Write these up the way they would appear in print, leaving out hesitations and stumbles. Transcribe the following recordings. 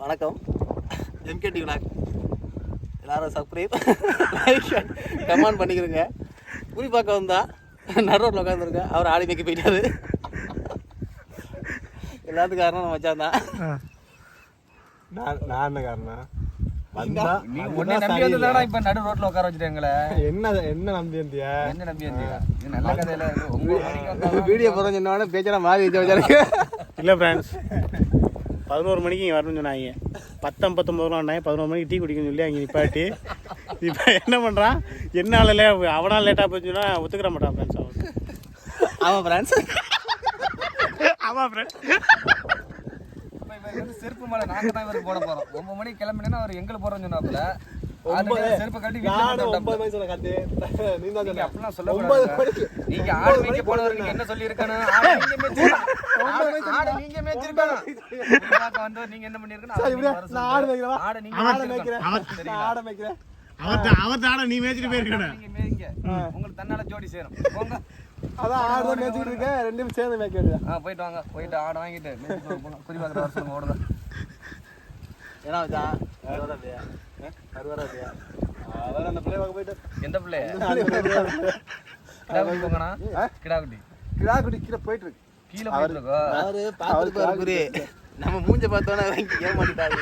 வணக்கம். MKT vlog எல்லாரும் subscribe like comment பண்ணிக்கிறேங்க. குறி பார்க்க வந்தா நடுரோட்டில் உட்காந்துருக்கேன். அவர் ஆடி மேய்க்க போயிட்டாரு. எல்லாத்துக்கும் காரணம் நம்ம மச்சான் தான். நான் என்ன காரணம்? இப்ப நடு ரோட்ல உட்கார வச்சுட்டேங்களே. என்ன நம்பி வந்தியா? என்ன நம்பி வந்தியா? நல்ல கதையில வீடியோ போகிறோம் சொன்ன பேச்செல்லாம் மாறி வச்சு இல்லை ஃப்ரெண்ட்ஸ், 11 மணிக்கு இங்கே வரணும்னு சொன்னாங்க. 10:59 11 மணிக்கு டீ குடிக்கணும்னு சொல்லி அங்கே நிப்பாட்டி இப்போ என்ன பண்ணுறான்? என்னால் அவனால் லேட்டாக போச்சுன்னா ஒத்துக்கிற மாட்டான் ஃப்ரெண்ட்ஸ். ஆமாம் ஃப்ரெண்ட்ஸ், ஆமாம் ஃப்ரெண்ட்ஸ். செருப்பு மேல நாங்க தான் இவருக்கு போட போறோம். 9 மணிக்கு கிளம்பினா அவர் எங்களுக்கு போறோம்னு சொன்னாப்ல. செருப்பு கட்டி நீங்க ஆடு மேய்க்க போனவருக்கு என்ன சொல்லி இருக்கணும்? நீங்க மேய்ச்சிருக்கணும். நீங்க என்ன பண்ணிருக்கணும்? நீ மேய்ச்சிட்டு போயிருக்கணும். நீங்க மேய்ங்க, உங்களுக்கு தன்னால ஜோடி சேரும். போங்க. அதான் ஆடு தான் மேய்ச்சிட்டு இருக்கேன். ரெண்டும் சேர்ந்து மேய்க்க வேண்டியது. போயிட்டு வாங்க. போயிட்டு ஆடு வாங்கிட்டு குறி பார்க்குற வருஷம் ஓடுதான். ஏன்னா வச்சான் வருவாரா? அதான் அந்த பிள்ளை பார்க்க போயிட்டு. எந்த பிள்ளை? கிடாக்குட்டி போங்கண்ணா. கிடாக்குட்டி கீழே போயிட்டு இருக்கு. கீழே போயிட்டு இருக்கோ. அவரு பார்த்துட்டு நம்ம மூஞ்ச பார்த்தோன்னா ஏமாட்டிட்டாரு.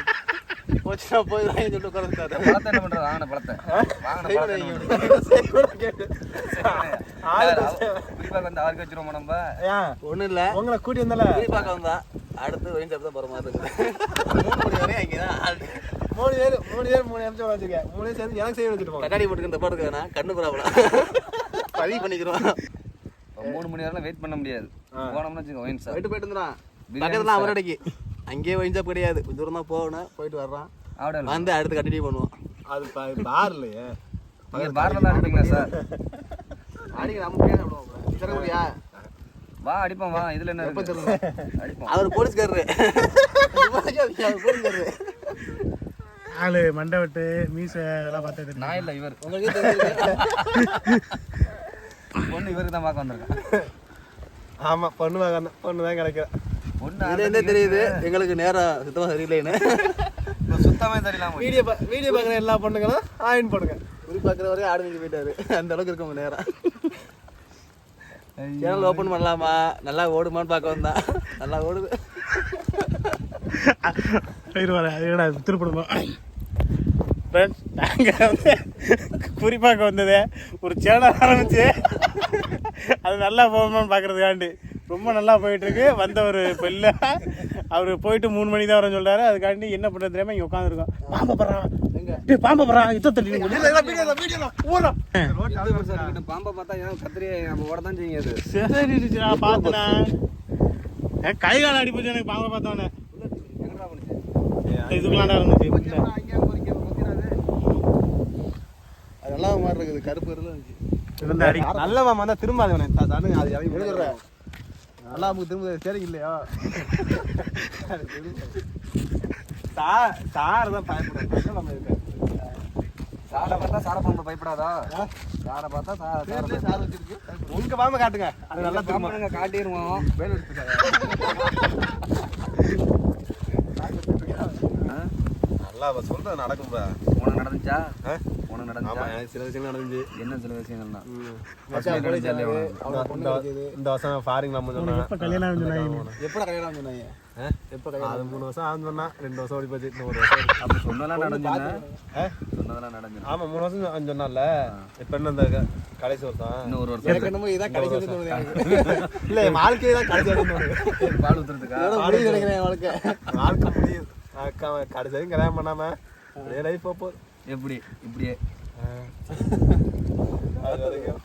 போச்சுன்னா போய் வாங்கி சொல்லிட்டு உட்காந்துட்டாரு. பழத்தை என்ன பண்றது? வாங்கின பழத்தை குறிப்பாக வந்து அவருக்கு வச்சிருவோம். நம்ம ஒன்றும் இல்லை, உங்களை கூட்டி வந்தால குறிப்பாக வந்தா அடுத்து ஒயின் சாப்பிட்டு தான் போகிற மாதிரி இருக்குது. 3 மணி வரையும் அங்கே தான் 3 நிமிஷம் வச்சுருக்கேன். 3 சேர்ந்து எனக்கு செய்ய வச்சுட்டு போங்க. கண்ணாடி போட்டுக்க இந்த பாட்டுக்குதுண்ணா கண்ணு ப்ராப்ளம் பதிவு பண்ணிக்கிறோம். 3 மணி நேரம் வெயிட் பண்ண முடியாது. போனோம்னு வச்சுக்கோ ஒயின் சார் போயிட்டு இருந்தான் பக்கத்துல அவரடைக்கு. அங்கேயே ஒயின் சாப் கிடையாது, கொஞ்சம் தூரம் தான் போகணும். போயிட்டு வர்றான், வந்து அடுத்து கண்டினியூ பண்ணுவோம். அது பார் இல்லையே, பார்ல தான் அடிப்பீங்களா சார்? அடிக்க நம்ம வா அடிப்போம். வா இதுல என்ன அடிப்போம். அவர் போலீஸ்காரரு. ஆளு மண்டை விட்டு மீச எல்லாம் பார்த்து நான் இல்லை இவர். பொண்ணு இவருக்கு தான் பார்க்க வந்திருக்கேன். ஆமா, பொண்ணு தான் கிடைக்கும். பொண்ணு தெரியுது எங்களுக்கு நேரம் சுத்தமா சரியில்லைன்னு. சுத்தமே தெரியலாம். வீடியோ பார்க்குற எல்லா பொண்ணுங்களும் ஆயின் பண்ணுங்க. குறி பார்க்குற வரையும் ஆடு மேய்க்க போயிட்டாரு. அந்த அளவுக்கு இருக்கும் நேரம். சேனல் ஓப்பன் பண்ணலாமா, நல்லா ஓடுமான்னு பார்க்க வந்தா. நல்லா ஓடுது. திருப்பணமா ஃப்ரெண்ட்ஸ், நாங்கள் வந்து குறிப்பாக வந்தது ஒரு சேனல் ஆரம்பிச்சு அது நல்லா போகணும்னு பார்க்குறதுக்காண்டி ரொம்ப நல்லா போயிட்டுருக்கு. வந்தவர் இப்போ இல்லை, அவர் போயிட்டு 3 மணி தான் வரேன்னு சொல்கிறாரு. அதுக்காண்டி என்ன பண்ணுறது தெரியாமல் இங்கே உட்காந்துருக்கோம். பாம்பை போடுறான் யுத்த தள்ளி பாம்பை பார்த்தா கத்திரியை நம்ம ஓட தான் செய்யுது. சரி நான் பார்த்தேண்ணா, கை கால அடி போச்சு எனக்கு பாம்பை பார்த்தோன்னே. இதுக்குலாண்டா இருந்துச்சு. அது நல்லா மாதிரி இருக்குது, கருப்பு இருந்துச்சு. நல்ல மாமா தான் திரும்ப அது நல்லா நமக்கு திரும்ப சரிங்க இல்லையா? சார் தான் பயப்படுறோம். நம்ம சாரை பார்த்தா சாரை பாம்பை பயப்படாதா? சாரை பார்த்தா சார் வச்சிருக்கு. உங்க பாம்பை காட்டுங்க, அது நல்லா பாம்புங்க காட்டிடுவோம். வேலை எடுத்துக்காங்க. நல்லா சொல்ற நடக்கும். உனக்கு நடந்துச்சா? உனக்கு நடந்துச்சா? சில விஷயம் நடந்துச்சு. என்ன சில விஷயங்கள்னா இந்த வருஷம் ஃபாரின் நம்ம சொன்னாங்க. எப்போ கல்யாணம் சொன்னாங்க? எப்போ கல்யாணம்? அது 3 வருஷம் ஆகுது சொன்னா. 2 வருஷம் ஓடி போச்சு. இன்னும் 1 வருஷம். அப்போ சொன்னதெல்லாம் நடந்துச்சு. சொன்னதெல்லாம் நடந்துச்சு. ஆமா, 3 வருஷம் சொன்னால. இப்போ என்ன இந்த கடைசி வருஷம்? இன்னும் 1 வருஷம். எனக்கு என்னமோ இதான் கடைசி வருஷம் இல்ல, வாழ்க்கையே தான் கடைசி வருஷம். பால் ஊத்துறதுக்கா நினைக்கிறேன். வாழ்க்கை முடியுது. கடைசி வரைக்கும் கல்யாணம் பண்ணாம லைஃப் போகுது. எப்படி இப்படியே அது வரைக்கும்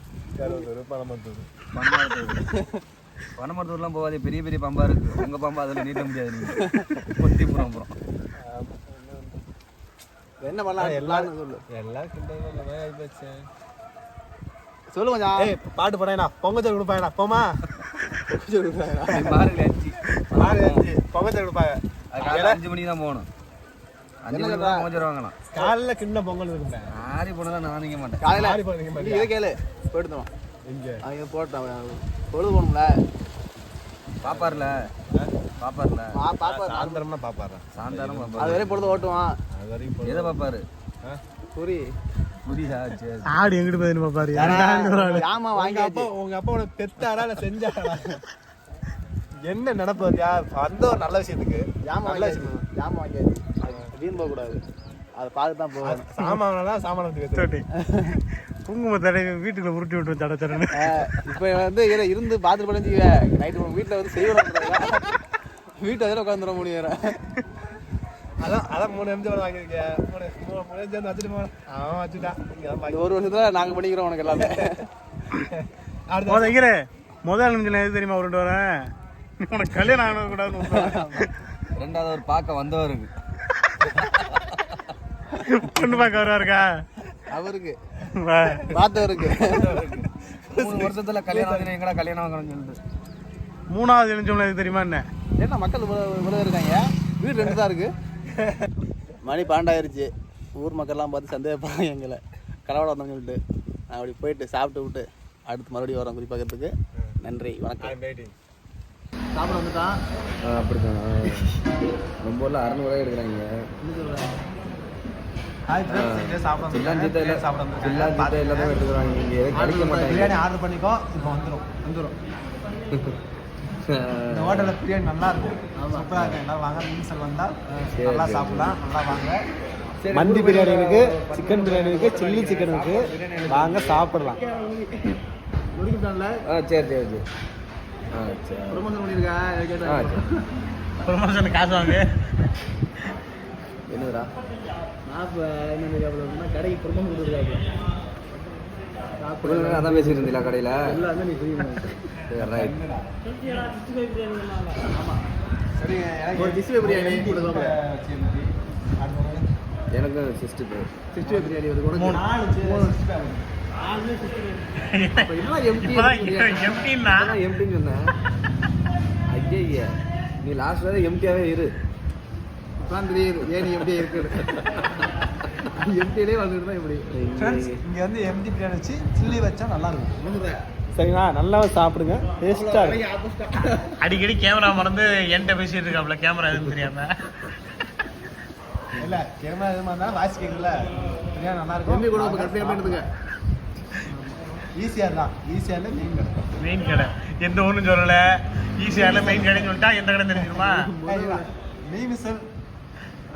பனமரத்தூர்லாம் போகாது. பெரிய பெரிய பாம்பா இருக்கு. உங்க பாம்பா அதில் நீட்ட முடியாது. நீங்க பொத்திப்புறம் அப்புறம் என்ன பண்ணலாம்? எல்லாரும் சொல்லு கொஞ்சம். பாட்டு பாடா, பொங்கச்சல் கொடுப்பாங்கடா. போமா, பொங்கச்சல் கொடுப்பாங்க. 5 மணிக்கு தான் போகணும். 5 மணிக்கு தான் பொங்கச்சல் வாங்கலாம். காலைல கிண்ண பொங்கல் இருக்குப்பேன். ஆரி போனதான் நான் நினைக்க மாட்டேன். காலையில இதை கேளு போயிட்டு இங்கே அவங்க போட்டான் பொழுது போகணும்ல. பாப்பார்ல பாப்பார்ல பாப்பாரு சாயந்தரம்னா பாப்பாரு. சாயந்தரம் அது பாப்பாரு. வரையும் பொழுது ஓட்டுவான். அது வரைக்கும் எதை பாப்பாரு? புரி புரியா? சரி. ஆடு எங்கிட்டு போய் பாரு. ஆமா வாங்கியாச்சு. உங்க அப்பா உனக்கு பெத்தாரா இல்ல செஞ்சாரா? என்ன நினைப்பாரியா? அந்த ஒரு நல்ல விஷயத்துக்கு ஜாமான் நல்ல வாங்கியாச்சு. ஜாமான் வாங்கியாச்சு. வீண் போக கூடாது. அதை பார்த்து தான் போகணும். சாமான் சாமான் குங்கும தடவை வீட்டுக்குள்ள உருட்டி விட்டு தடை தரேன்னு. இப்போ வந்து இருந்து பார்த்துட்டு பண்ணிச்சுக்குவேன். நைட்டு வீட்டில் வந்து செய்யணும். வீட்டு அதில் உட்காந்துட முடியும். அதான் 3 எம்ஜி வாங்கியிருக்கேன். 3 எம்ஜி வச்சுட்டு போனேன். அவன் வச்சுட்டான். இந்த ஒரு வருஷத்துல நாங்கள் பண்ணிக்கிறோம் உனக்கு எல்லாமே. முதல் நிமிஷம் எது தெரியுமா உருண்டு வரேன்? உனக்கு கல்யாணம் ஆகக்கூடாதுன்னு. ரெண்டாவது ஒரு பார்க்க வந்தவருக்கு பொண்ணு பார்க்க வருவாருக்கா? அவருக்கு பார்த்தவருக்கு 3 வருஷத்துல கல்யாணம் ஆகுதுன்னா எங்கடா கல்யாணம் ஆகணும்னு சொல்லிட்டு. 3வது நிமிஷம் எது தெரியுமா என்ன? என்ன மக்கள் இவ்வளோ இருக்காங்க. வீடு 2 தான் இருக்கு. மணி 12 ஆயிருச்சு. ஊர் மக்கள்லாம் பார்த்து சந்தேகப்படுறாங்க எங்களை கடவுளை வந்தோம்னு சொல்லிட்டு. நான் அப்படி போயிட்டு சாப்பிட்டு விட்டு அடுத்து மறுபடியும் வரோம் குறி பார்க்கறதுக்கு. நன்றி, வணக்கம். சாப்பிட வந்துட்டான். அப்படிதான் ரொம்ப 600 எடுக்கிறாங்க. எல்லாமே எடுத்துக்கிறாங்க. இங்கே கிடைக்க மாட்டாங்க. பிரியாணி ஆர்டர் பண்ணிக்கோ. இப்போ வந்துடும். இந்த ஹோட்டலில் பிரியாணி நல்லா இருக்கும். சூப்பராக இருக்கும். எல்லாம் வாங்க. மீன்சல் வந்தால் நல்லா சாப்பிடலாம். நல்லா வாங்க. மந்தி பிரியாணி இருக்கு, சிக்கன் பிரியாணி இருக்கு, சில்லி சிக்கன் இருக்கு. வாங்க சாப்பிடலாம். முடிக்கிட்டான்ல. சரி சரி சரி. சரி. ப்ரொமோஷன் பண்ணியிருக்கா கேட்டேன். ப்ரொமோஷன் காசு வாங்க. என்னதுடா? நான் இப்போ என்ன கேட்பேன்னா கடைக்கு ப்ரொமோஷன் கொடுத்துருக்காங்க. அதான் பேசிட்டு இருந்தீங்களா கடையில்? எல்லாமே நீ தெரியும். ரைட். ஆமாம் சரிங்க. ஒரு டிஸ்பிளே பிரியாணி எனக்கு 65 பிரியாணி ஒரு கூட 4 எம்டின்னா எம்டின்னு சொன்னேன். ஐயா நீ லாஸ்ட் வரை எம்டியாவே இரு. தான் தெரியுது ஏன் எப்படியே இருக்குது. எம்டிலே வந்துட்டு தான் இப்படி. இங்கே வந்து எம்டி பிரியாணி வச்சு சில்லி வச்சா நல்லா இருக்கும். சரிங்களா? நல்லா சாப்பிடுங்க. டேஸ்ட்டாக. அடிக்கடி கேமரா மறந்து என்கிட்ட பேசிட்டு இருக்காப்ல. கேமரா எதுவும் தெரியாம. இல்லை கேமரா எதுவும் இருந்தாலும் வாய்ஸ் கேட்கல. பிரியாணி நல்லா இருக்கும். எம்பி கூட இப்போ கரெக்டாக பண்ணுங்க. ஈஸியாக தான். ஈஸியாக மெயின் கடை. மெயின் கடை எந்த ஒன்றும் சொல்லலை. ஈஸியாக மெயின் கடைன்னு சொல்லிட்டா எந்த கடை தெரிஞ்சிருமா? மீமிசல்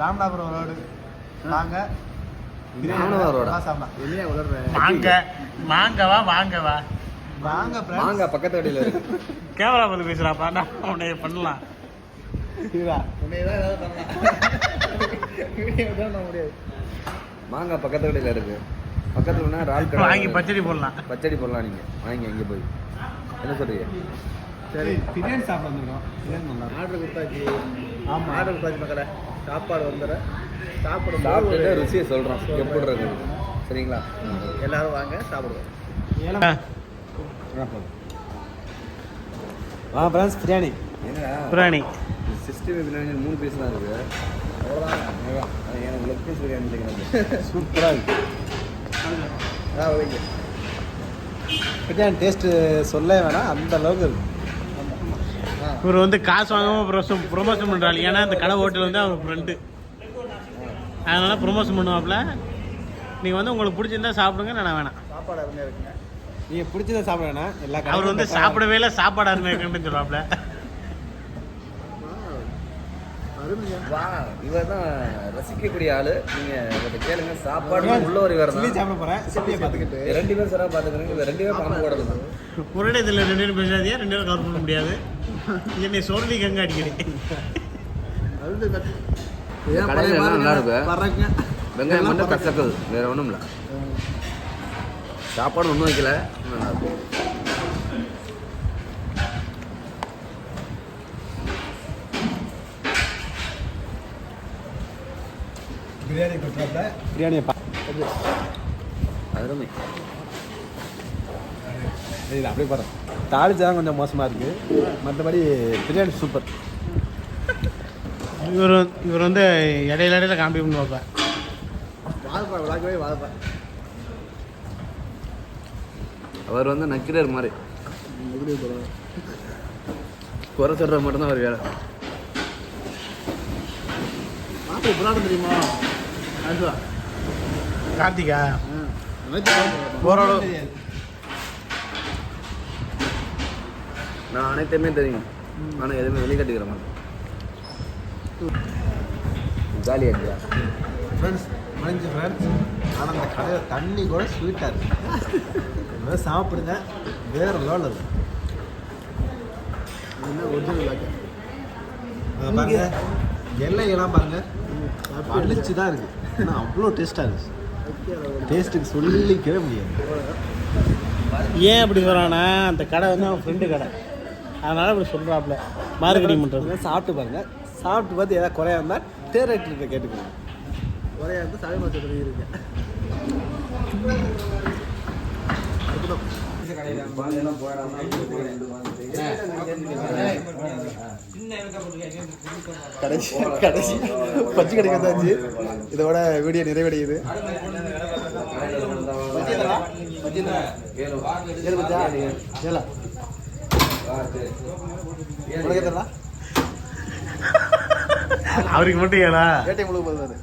ராமநாதபுரம் ரோடு. வாங்க சாப்பிடலாம். என்னையா உதறேன். வாங்கவா வாங்கவா வாங்க வாங்க பக்கத்து கடையில் இருக்கு. கேமரா பார்த்து பேசுறாப்பா. உன்னை பண்ணலாம். முடியாது. மாங்கா பக்கத்து கடையில் இருக்கு. பக்கத்துல வாங்கி பச்சடி போடலாம். பச்சடி போடலாம். நீங்க வாங்கி அங்கே போய் என்ன சொல்றீங்க? சரி பிரியாணி சாப்பிட வந்துருக்கோம். பிரியாணி நல்லா ஆர்டர் கொடுத்தாச்சு. ஆமாம் ஆர்டர் கொடுத்தாச்சு மக்களே. சாப்பாடு வந்துடுறேன். சாப்பிட்டு ருசியை சொல்கிறோம் எப்படி இருக்கு. சரிங்களா? எல்லாரும் வாங்க சாப்பிடுவோம். ஃப்ரெண்ட்ஸ் பிரியாணி என்னடா பிரியாணி 65 பிரியாணி 3 பீஸ் தான் இருக்கு. அவ்வளோதான். எனக்கு லெக் பீஸ் பிரியாணி இல்லைங்க. சூப்பராக இருக்கு. பிரியாணி டேஸ்ட்டு சொல்ல வேணாம். அந்த அளவுக்கு இருக்கு. இவர் வந்து காசு வாங்காமல் ப்ரொமோஷன் பண்ணுறாரு. ஏன்னா இந்த கடை ஹோட்டல் வந்து அவர் ஃப்ரெண்டு. அதனால ப்ரொமோஷன் பண்ணுவாப்புல. நீங்கள் வந்து உங்களுக்கு பிடிச்சிருந்தா சாப்பிடுங்க. நான் வேணாம். சாப்பாடு அருமையாக இருக்குங்க. நீங்கள் பிடிச்சதை சாப்பிட வேணாம். எல்லா அவர் வந்து சாப்பிடவே இல்லை. சாப்பாடு அருமையாக இருக்குன்னு சொல்லுவாப்புல. வா இவர் தான் ரசிக்கக்கூடிய ஆளு. நீங்க இவர்கிட்ட கேளுங்க. சாப்பாடு உள்ள ஒரு இவர் தான் சாப்பிட போகிறேன். சிட்டியை பார்த்துக்கிட்டு 2 பேர் சரா பார்த்துக்கிறீங்க. இவர் 2 பேர் பணம் போடுறது தான். ஒரு இதில் 2 பேரும் பேசாதீங்க. 2 பேரும் கவர் பண்ண முடியாது. என்னை சொல்லிக்கங்க அடிக்கடி. கடையில் நல்லா இருக்கு. வெங்காயம் மட்டும் கசக்குது. வேற ஒன்றும் இல்லை. சாப்பாடு ஒன்றும் வைக்கல. நல்லா இருக்கும். பிரியாணி கொடுத்தாப்புல. பிரியாணியை அருமை. இல்லை அப்படியே போகிறோம். தாளிச்சு தான் கொஞ்சம் மோசமாக இருக்குது. மற்றபடி பிரியாணி சூப்பர். இவர் வந்து இடையில காம்பி பண்ணுவாப்பா. அவர் வந்து நக்கிரர் மாதிரி குறை சொல்கிற மட்டும்தான் அவர் வேலை. புராணம் தெரியுமா? அதுவா கார்த்திகா ஓரளவு நான் அனைத்துமே தெரியும் ஆனால் எதுவுமே வெளிக்காட்டிக்கிற மாட்டேன். ஜாலியாக ஃப்ரெண்ட்ஸ் முடிஞ்சு ஃப்ரெண்ட்ஸ். ஆனால் அந்த கடையில் தண்ணி கூட ஸ்வீட்டாக இருக்குது. சாப்பிடுங்க, வேறு லெவலில் இருக்கும். ஒரிஜினல் பாருங்க, எல்லையெல்லாம் பாருங்க அழிச்சு தான் இருக்குது. ஆனால் அவ்வளோ டேஸ்ட்டாக இருக்குது. டேஸ்ட்டுக்கு சொல்லிக்கவே முடியாது. ஏன் அப்படி சொல்கிறான்னா அந்த கடை வந்து அவன் ஃப்ரெண்டு கடை, அதனால் இப்படி சொல்கிறாப்புல மார்க்கெட்டிங் பண்ணுறது. சாப்பிட்டு பாருங்க, சாப்பிட்டு பார்த்து ஏதாவது குறையா இருந்தால் தேரக்டர்கிட்ட கேட்டுக்கோங்க. ஒரே இடத்து சமய மாற்றத்தில் இருக்கு. கடைசி பச்சை கடைக்கு வந்தாச்சு. இதோட வீடியோ நிறைவடையுது. அவருக்கு மட்டும் ஏடா வேட்டை முழுக்க போதுவாரு.